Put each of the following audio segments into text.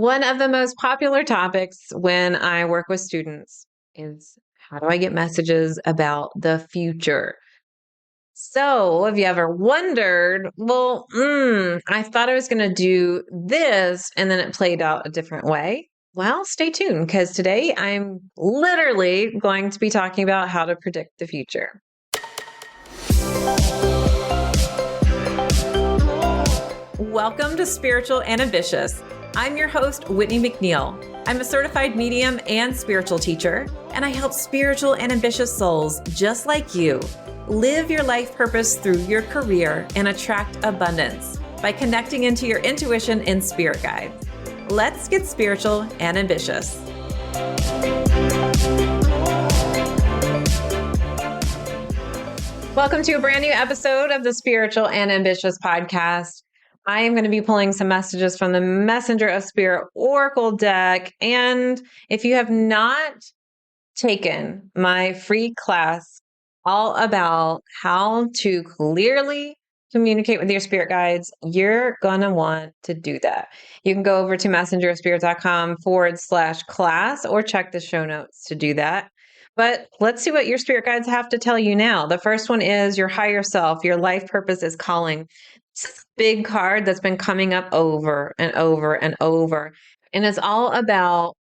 One of the most popular topics when I work with students is how do I get messages about the future? So, have you ever wondered, I thought I was going to do this and then it played out a different way? Well, stay tuned because today I'm literally going to be talking about how to predict the future. Welcome to Spiritual and Ambitious. I'm your host, Whitney McNeill. I'm a certified medium and spiritual teacher, and I help spiritual and ambitious souls just like you live your life purpose through your career and attract abundance by connecting into your intuition and spirit guides. Let's get spiritual and ambitious. Welcome to a brand new episode of the Spiritual and Ambitious podcast. I am going to be pulling some messages from the Messenger of Spirit Oracle deck. And if you have not taken my free class all about how to clearly communicate with your spirit guides, you're going to want to do that. You can go over to messengerofspirit.com/class or check the show notes to do that. But let's see what your spirit guides have to tell you now. The first one is your higher self. Your life purpose is calling. This is a big card that's been coming up over and over and over. And it's all about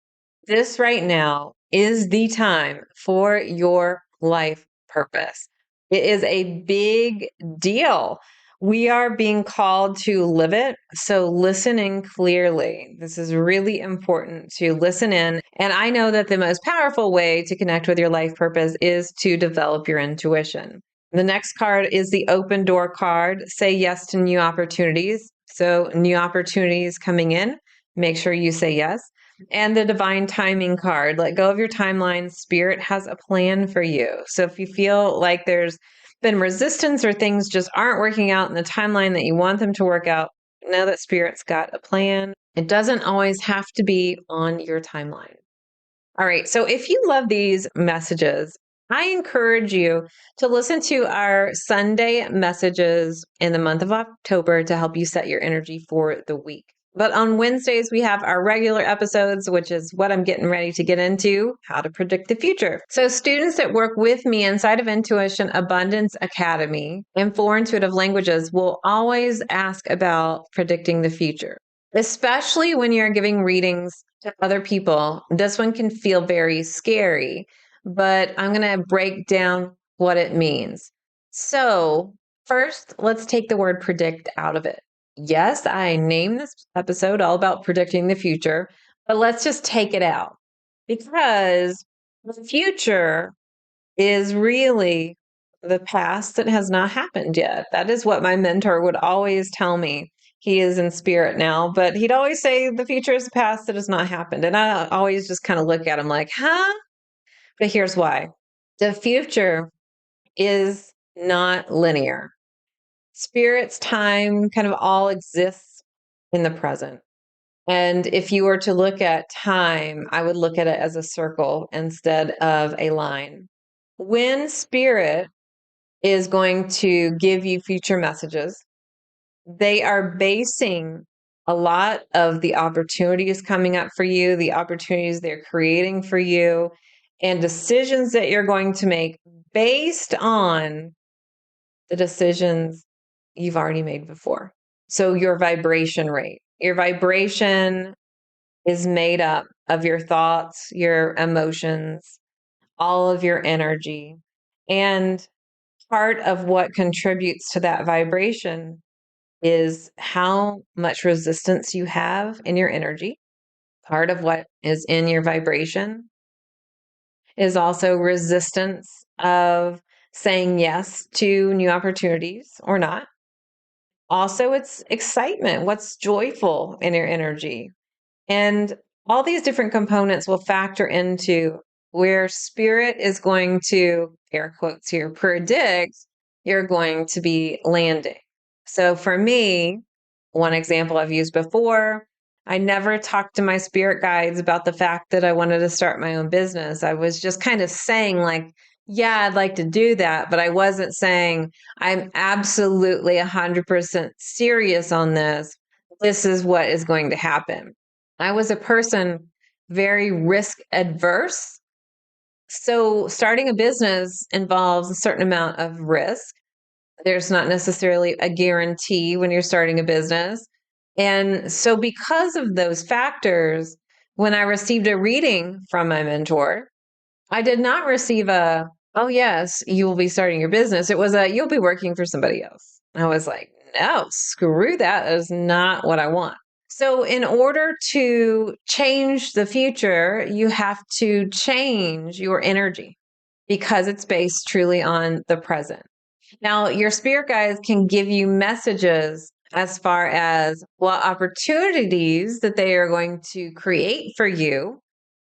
this right now is the time for your life purpose. It is a big deal. We are being called to live it. So listening clearly. This is really important to listen in. And I know that the most powerful way to connect with your life purpose is to develop your intuition. The next card is the open door card. Say yes to new opportunities. So new opportunities coming in, make sure you say yes. And the divine timing card, let go of your timeline. Spirit has a plan for you. So if you feel like there's been resistance or things just aren't working out in the timeline that you want them to work out, know that Spirit's got a plan. It doesn't always have to be on your timeline. All right. So if you love these messages, I encourage you to listen to our Sunday messages in the month of October to help you set your energy for the week. But on Wednesdays, we have our regular episodes, which is what I'm getting ready to get into, how to predict the future. So students that work with me inside of Intuition Abundance Academy and 4 intuitive languages will always ask about predicting the future, especially when you're giving readings to other people. This one can feel very scary, but I'm going to break down what it means. So first, let's take the word predict out of it. Yes, I named this episode all about predicting the future, but let's just take it out because the future is really the past that has not happened yet. That is what my mentor would always tell me. He is in spirit now, but he'd always say the future is the past that has not happened. And I always just kind of look at him like, huh? But here's why. The future is not linear. Spirit's time kind of all exists in the present. And if you were to look at time, I would look at it as a circle instead of a line. When Spirit is going to give you future messages, they are basing a lot of the opportunities coming up for you, the opportunities they're creating for you, and decisions that you're going to make based on the decisions you've already made before. So your vibration rate, your vibration is made up of your thoughts, your emotions, all of your energy. And part of what contributes to that vibration is how much resistance you have in your energy. Part of what is in your vibration is also resistance of saying yes to new opportunities or not. Also, it's excitement, what's joyful in your energy. And all these different components will factor into where Spirit is going to, air quotes here, predict you're going to be landing. So for me, one example I've used before, I never talked to my spirit guides about the fact that I wanted to start my own business. I was just kind of saying like, yeah, I'd like to do that, but I wasn't saying I'm absolutely 100% serious on this. This is what is going to happen. I was a person very risk adverse. So starting a business involves a certain amount of risk. There's not necessarily a guarantee when you're starting a business. And so, because of those factors, when I received a reading from my mentor, I did not receive a, oh, yes, you will be starting your business. It was a, you'll be working for somebody else. I was like, no, screw that. That is not what I want. So, in order to change the future, you have to change your energy because it's based truly on the present. Now, your spirit guides can give you messages as far as what opportunities that they are going to create for you.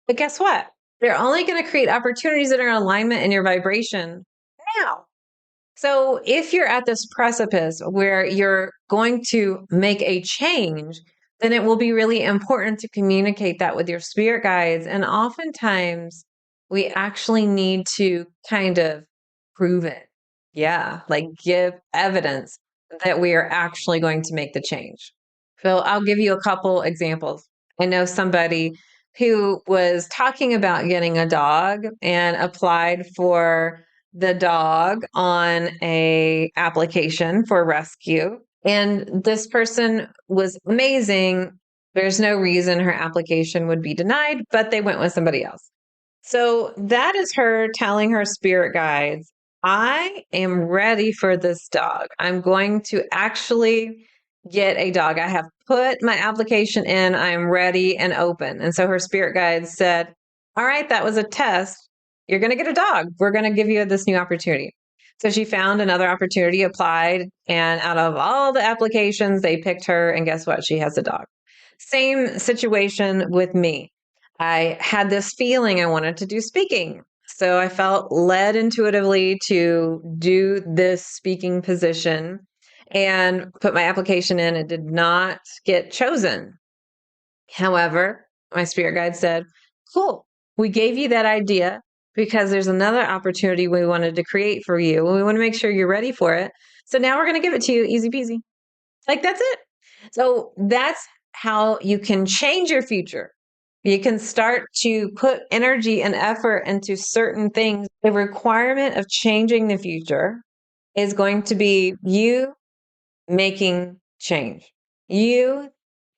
But guess what? They're only going to create opportunities that are in alignment in your vibration now. So if you're at this precipice where you're going to make a change, then it will be really important to communicate that with your spirit guides. And oftentimes we actually need to kind of prove it. Yeah, like give evidence that we are actually going to make the change. So I'll give you a couple examples. I know somebody who was talking about getting a dog and applied for the dog on a application for rescue. And this person was amazing. There's no reason her application would be denied, but they went with somebody else. So that is her telling her spirit guides, I am ready for this dog. I'm going to actually get a dog. I have put my application in. I'm ready and open. And so her spirit guides said, all right, that was a test. You're going to get a dog. We're going to give you this new opportunity. So she found another opportunity, applied, and out of all the applications, they picked her. And guess what? She has a dog. Same situation with me. I had this feeling I wanted to do speaking. So I felt led intuitively to do this speaking position and put my application in. It did not get chosen. However, my spirit guide said, cool, we gave you that idea because there's another opportunity we wanted to create for you. And we want to make sure you're ready for it. So now we're going to give it to you easy peasy. Like that's it. So that's how you can change your future. You can start to put energy and effort into certain things. The requirement of changing the future is going to be you making change, you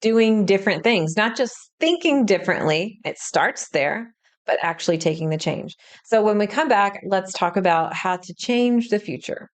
doing different things, not just thinking differently. It starts there, but actually taking the change. So when we come back, let's talk about how to change the future.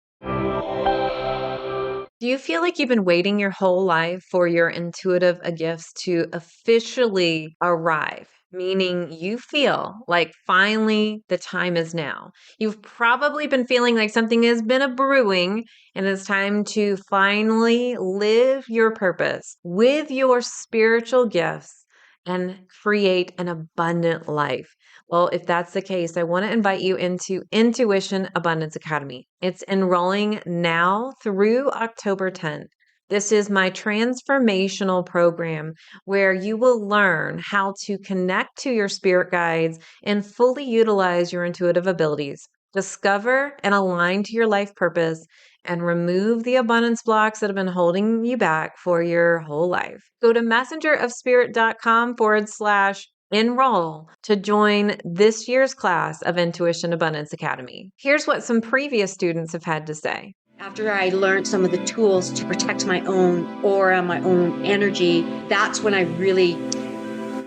Do you feel like you've been waiting your whole life for your intuitive gifts to officially arrive? Meaning you feel like finally the time is now. You've probably been feeling like something has been a brewing and it's time to finally live your purpose with your spiritual gifts and create an abundant life. Well, if that's the case, I want to invite you into Intuition Abundance Academy. It's enrolling now through October 10th. This is my transformational program where you will learn how to connect to your spirit guides and fully utilize your intuitive abilities. Discover and align to your life purpose and remove the abundance blocks that have been holding you back for your whole life. Go to messengerofspirit.com/enroll to join this year's class of Intuition Abundance Academy. Here's what some previous students have had to say. After I learned some of the tools to protect my own aura, my own energy, that's when I really,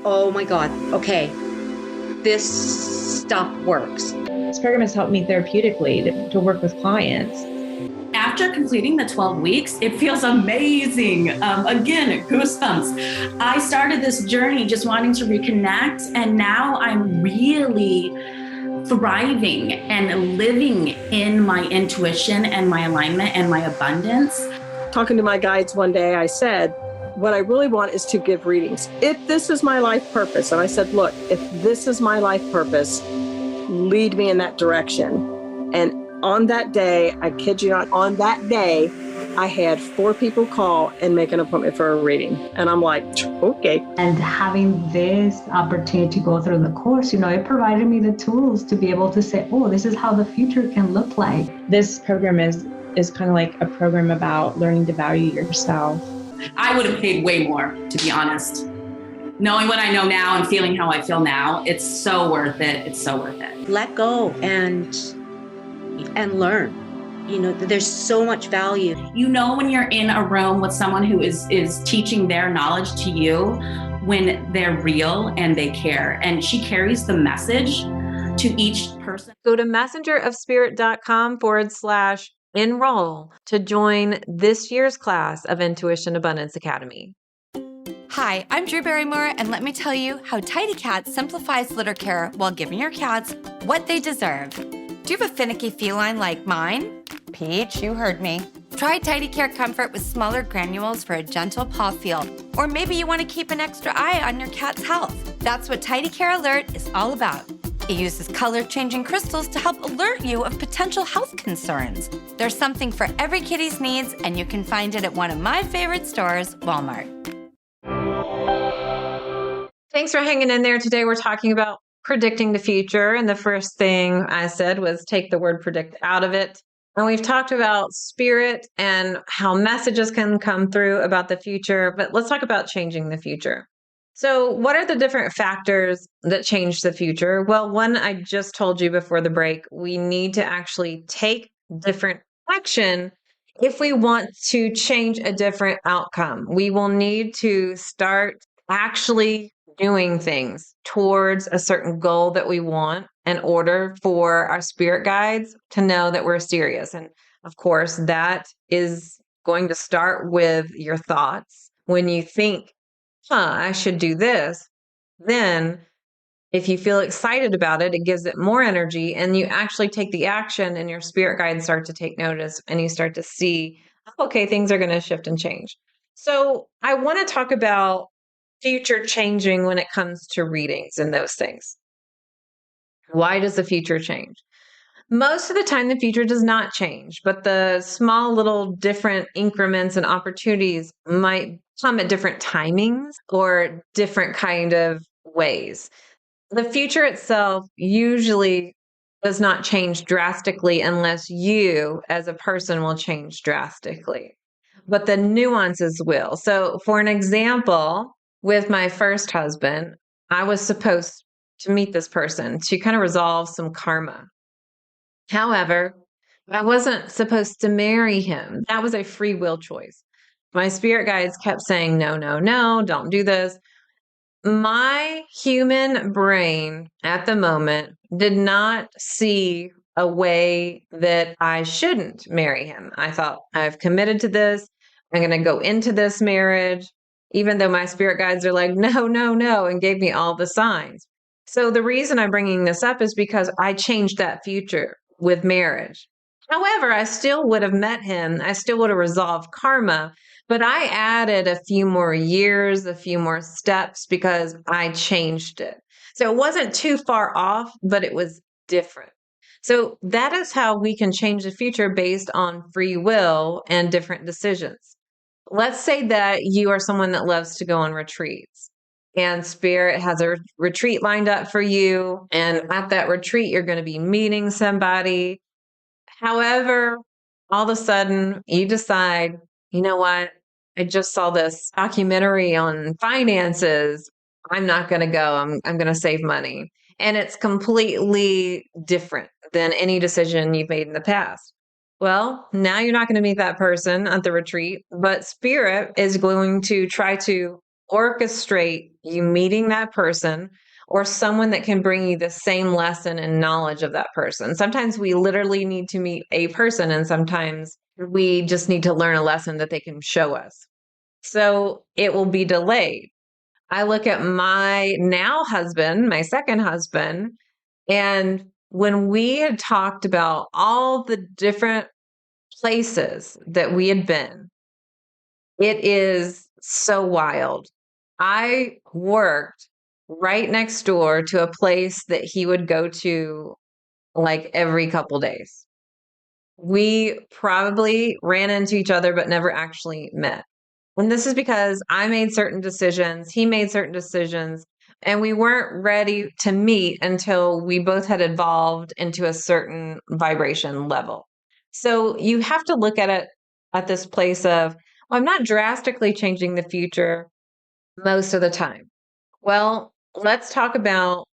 oh my God, okay, this stuff works. This program has helped me therapeutically to work with clients. After completing the 12 weeks, it feels amazing. Again, goosebumps. I started this journey just wanting to reconnect, and now I'm really thriving and living in my intuition and my alignment and my abundance. Talking to my guides one day, I said, what I really want is to give readings. If this is my life purpose, and I said, look, if this is my life purpose, lead me in that direction. And on that day, I kid you not, on that day, I had 4 people call and make an appointment for a reading. And I'm like, okay. And having this opportunity to go through the course, it provided me the tools to be able to say, oh, this is how the future can look like. This program is kind of like a program about learning to value yourself. I would have paid way more, to be honest. knowing what I know now and feeling how I feel now, it's so worth it. It's so worth it. Let go and learn. You know, there's so much value. You know, when you're in a room with someone who is teaching their knowledge to you, when they're real and they care, and she carries the message to each person. Go to messengerofspirit.com/enroll to join this year's class of Intuition Abundance Academy. Hi, I'm Drew Barrymore, and let me tell you how Tidy Cat simplifies litter care while giving your cats what they deserve. Do you have a finicky feline like mine? Peach, you heard me. Try Tidy Care Comfort with smaller granules for a gentle paw feel. Or maybe you want to keep an extra eye on your cat's health. That's what Tidy Care Alert is all about. It uses color-changing crystals to help alert you of potential health concerns. There's something for every kitty's needs, and you can find it at one of my favorite stores, Walmart. Thanks for hanging in there. Today we're talking about predicting the future. And the first thing I said was take the word predict out of it. And we've talked about spirit and how messages can come through about the future, but let's talk about changing the future. So what are the different factors that change the future? Well, one I just told you before the break, we need to actually take different action if we want to change a different outcome. We will need to start actually doing things towards a certain goal that we want in order for our spirit guides to know that we're serious. And of course, that is going to start with your thoughts. When you think, I should do this, then if you feel excited about it, it gives it more energy and you actually take the action and your spirit guides start to take notice and you start to see, okay, things are going to shift and change. So I want to talk about future changing when it comes to readings and those things. Why does the future change? Most of the time, the future does not change, but the small little different increments and opportunities might come at different timings or different kind of ways. The future itself usually does not change drastically unless you as a person will change drastically, but the nuances will. So for an example, with my first husband, I was supposed to meet this person to kind of resolve some karma. However, I wasn't supposed to marry him. That was a free will choice. My spirit guides kept saying, no, no, no, don't do this. My human brain at the moment did not see a way that I shouldn't marry him. I thought, I've committed to this. I'm going to go into this marriage, even though my spirit guides are like, no, no, no, and gave me all the signs. So the reason I'm bringing this up is because I changed that future with marriage. However, I still would have met him. I still would have resolved karma, but I added a few more years, a few more steps because I changed it. So it wasn't too far off, but it was different. So that is how we can change the future based on free will and different decisions. Let's say that you are someone that loves to go on retreats and spirit has a retreat lined up for you. And at that retreat, you're going to be meeting somebody. However, all of a sudden you decide, you know what? I just saw this documentary on finances. I'm not going to go. I'm going to save money. And it's completely different than any decision you've made in the past. Well, now you're not going to meet that person at the retreat, but spirit is going to try to orchestrate you meeting that person or someone that can bring you the same lesson and knowledge of that person. Sometimes we literally need to meet a person, and sometimes we just need to learn a lesson that they can show us. So it will be delayed. I look at my now husband, my second husband, and when we had talked about all the different places that we had been, it is so wild. I worked right next door to a place that he would go to like every couple days. We probably ran into each other, but never actually met. And this is because I made certain decisions, he made certain decisions, and we weren't ready to meet until we both had evolved into a certain vibration level. So you have to look at it at this place of, well, I'm not drastically changing the future most of the time. Well, let's talk about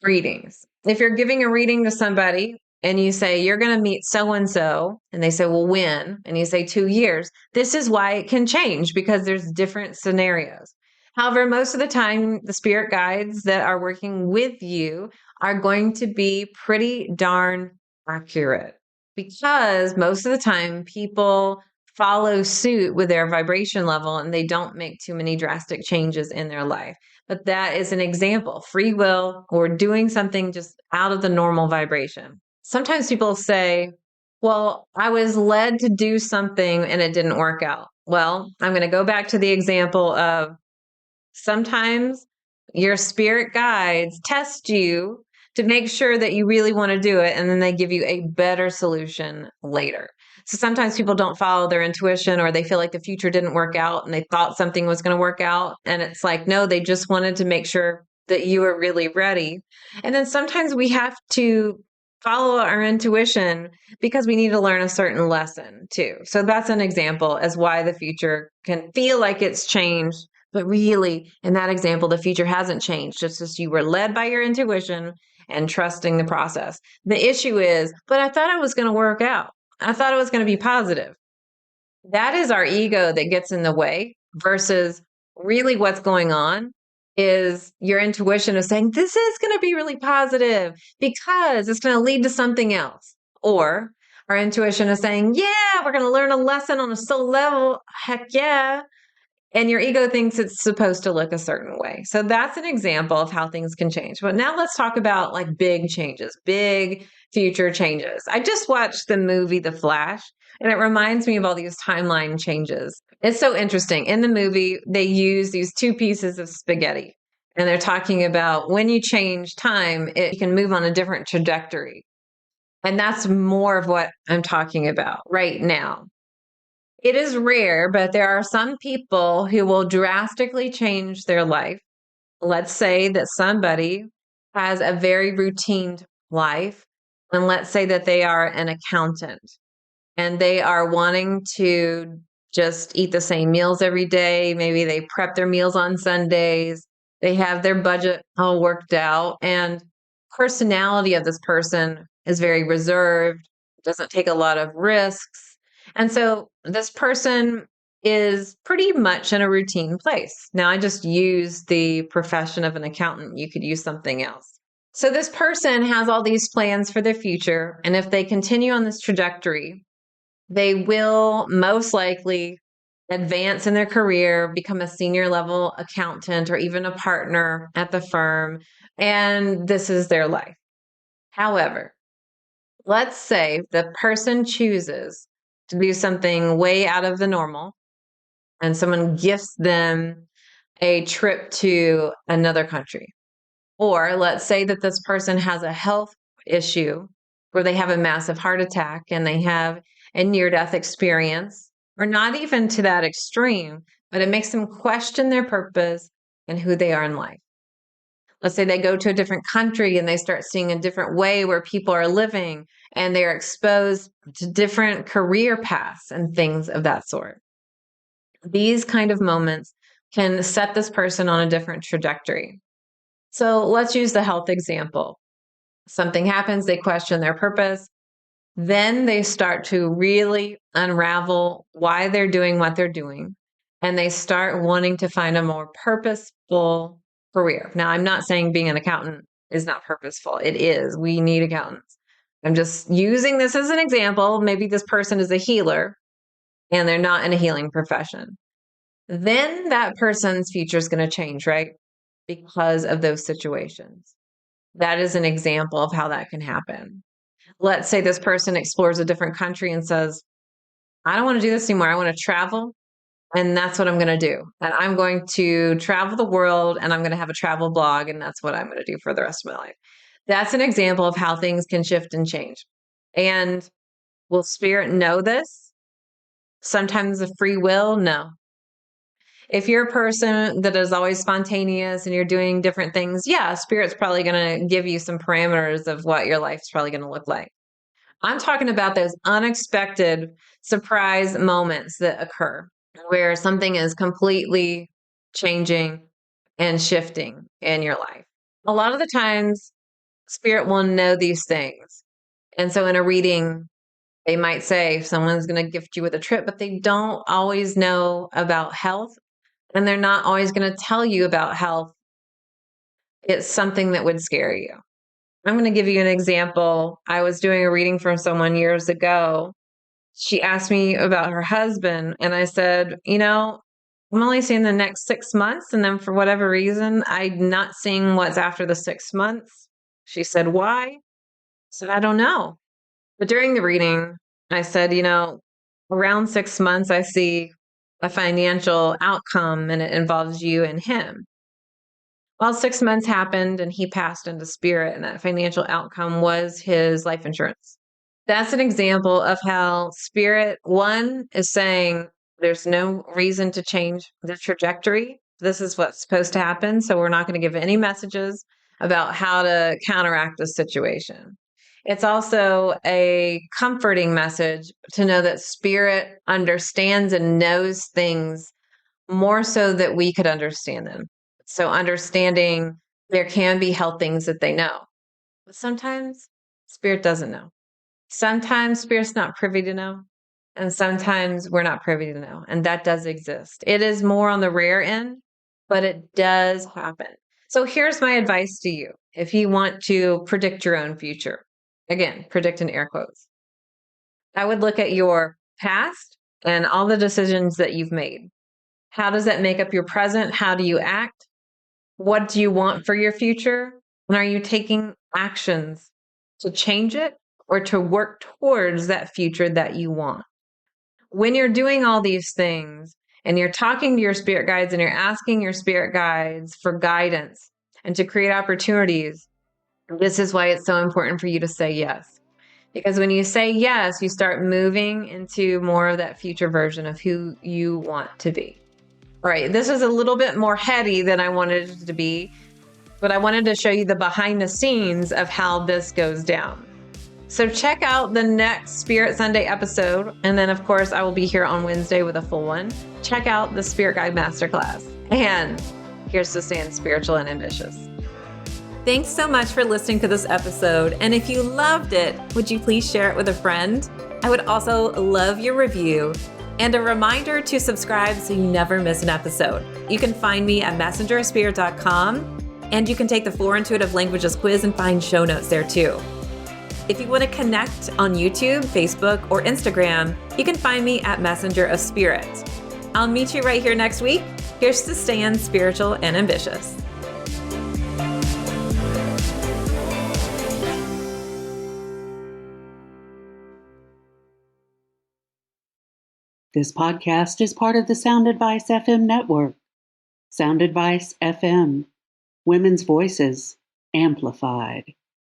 readings. If you're giving a reading to somebody and you say, you're going to meet so and so, and they say, well, when? And you say 2 years, this is why it can change because there's different scenarios. However, most of the time, the spirit guides that are working with you are going to be pretty darn accurate because most of the time people follow suit with their vibration level and they don't make too many drastic changes in their life. But that is an example, free will or doing something just out of the normal vibration. Sometimes people say, well, I was led to do something and it didn't work out. Well, I'm going to go back to the example of sometimes your spirit guides test you to make sure that you really want to do it, and then they give you a better solution later. So sometimes people don't follow their intuition or they feel like the future didn't work out and they thought something was going to work out. And it's like, no, they just wanted to make sure that you were really ready. And then sometimes we have to follow our intuition because we need to learn a certain lesson too. So that's an example as why the future can feel like it's changed. But really, in that example, the future hasn't changed. It's just you were led by your intuition and trusting the process. The issue is, but I thought it was going to work out. I thought it was going to be positive. That is our ego that gets in the way versus really what's going on is your intuition is saying, this is going to be really positive because it's going to lead to something else. Or our intuition is saying, yeah, we're going to learn a lesson on a soul level. Heck yeah. And your ego thinks it's supposed to look a certain way. So that's an example of how things can change. But now let's talk about like big changes, big future changes. I just watched the movie The Flash, and it reminds me of all these timeline changes. It's so interesting. In the movie, they use these two pieces of spaghetti, and they're talking about when you change time, it can move on a different trajectory. And that's more of what I'm talking about right now. It is rare, but there are some people who will drastically change their life. Let's say that somebody has a very routine life, and let's say that they are an accountant and they are wanting to just eat the same meals every day. Maybe they prep their meals on Sundays. They have their budget all worked out, and personality of this person is very reserved, doesn't take a lot of risks. And so this person is pretty much in a routine place. Now, I just use the profession of an accountant. You could use something else. So this person has all these plans for their future. And if they continue on this trajectory, they will most likely advance in their career, become a senior level accountant or even a partner at the firm. And this is their life. However, let's say the person chooses to do something way out of the normal and someone gifts them a trip to another country. Or let's say that this person has a health issue where they have a massive heart attack and they have a near-death experience, or not even to that extreme, but it makes them question their purpose and who they are in life. Let's say they go to a different country and they start seeing a different way where people are living and they're exposed to different career paths and things of that sort. These kind of moments can set this person on a different trajectory. So let's use the health example. Something happens, they question their purpose. Then they start to really unravel why they're doing what they're doing. And they start wanting to find a more purposeful career. Now, I'm not saying being an accountant is not purposeful. It is. We need accountants. I'm just using this as an example. Maybe this person is a healer and they're not in a healing profession. Then that person's future is going to change, right? Because of those situations. That is an example of how that can happen. Let's say this person explores a different country and says, I don't want to do this anymore. I want to travel. And that's what I'm going to do. And I'm going to travel the world and I'm going to have a travel blog. And that's what I'm going to do for the rest of my life. That's an example of how things can shift and change. And will spirit know this? Sometimes the free will? No. If you're a person that is always spontaneous and you're doing different things, yeah, spirit's probably going to give you some parameters of what your life's probably going to look like. I'm talking about those unexpected surprise moments that occur where something is completely changing and shifting in your life. A lot of the times, spirit will know these things. And so in a reading, they might say someone's going to gift you with a trip, but they don't always know about health. And they're not always going to tell you about health. It's something that would scare you. I'm going to give you an example. I was doing a reading from someone years ago. She asked me about her husband, and I said, I'm only seeing the next 6 months. And then for whatever reason, I'm not seeing what's after the 6 months. She said, why? I said, I don't know. But during the reading, I said, around 6 months, I see a financial outcome and it involves you and him. Well, 6 months happened and he passed into spirit, and that financial outcome was his life insurance. That's an example of how spirit, one, is saying there's no reason to change the trajectory. This is what's supposed to happen. So we're not going to give any messages about how to counteract the situation. It's also a comforting message to know that spirit understands and knows things more so that we could understand them. So understanding there can be health things that they know, but sometimes spirit doesn't know. Sometimes spirit's not privy to know, and sometimes we're not privy to know, and that does exist. It is more on the rare end, but it does happen. So here's my advice to you. If you want to predict your own future, again, predict in air quotes, I would look at your past and all the decisions that you've made. How does that make up your present? How do you act? What do you want for your future? And are you taking actions to change it or to work towards that future that you want? When you're doing all these things and you're talking to your spirit guides and you're asking your spirit guides for guidance and to create opportunities, this is why it's so important for you to say yes. Because when you say yes, you start moving into more of that future version of who you want to be. All right, this is a little bit more heady than I wanted it to be, but I wanted to show you the behind the scenes of how this goes down. So check out the next Spirit Sunday episode. And then, of course, I will be here on Wednesday with a full one. Check out the Spirit Guide Masterclass. And here's to staying spiritual and ambitious. Thanks so much for listening to this episode. And if you loved it, would you please share it with a friend? I would also love your review. And a reminder to subscribe so you never miss an episode. You can find me at messengerofspirit.com, and you can take the 4 Intuitive Languages quiz and find show notes there too. If you want to connect on YouTube, Facebook, or Instagram, you can find me at Messenger of Spirit. I'll meet you right here next week. Here's to staying spiritual and ambitious. This podcast is part of the Sound Advice FM network. Sound Advice FM. Women's voices amplified.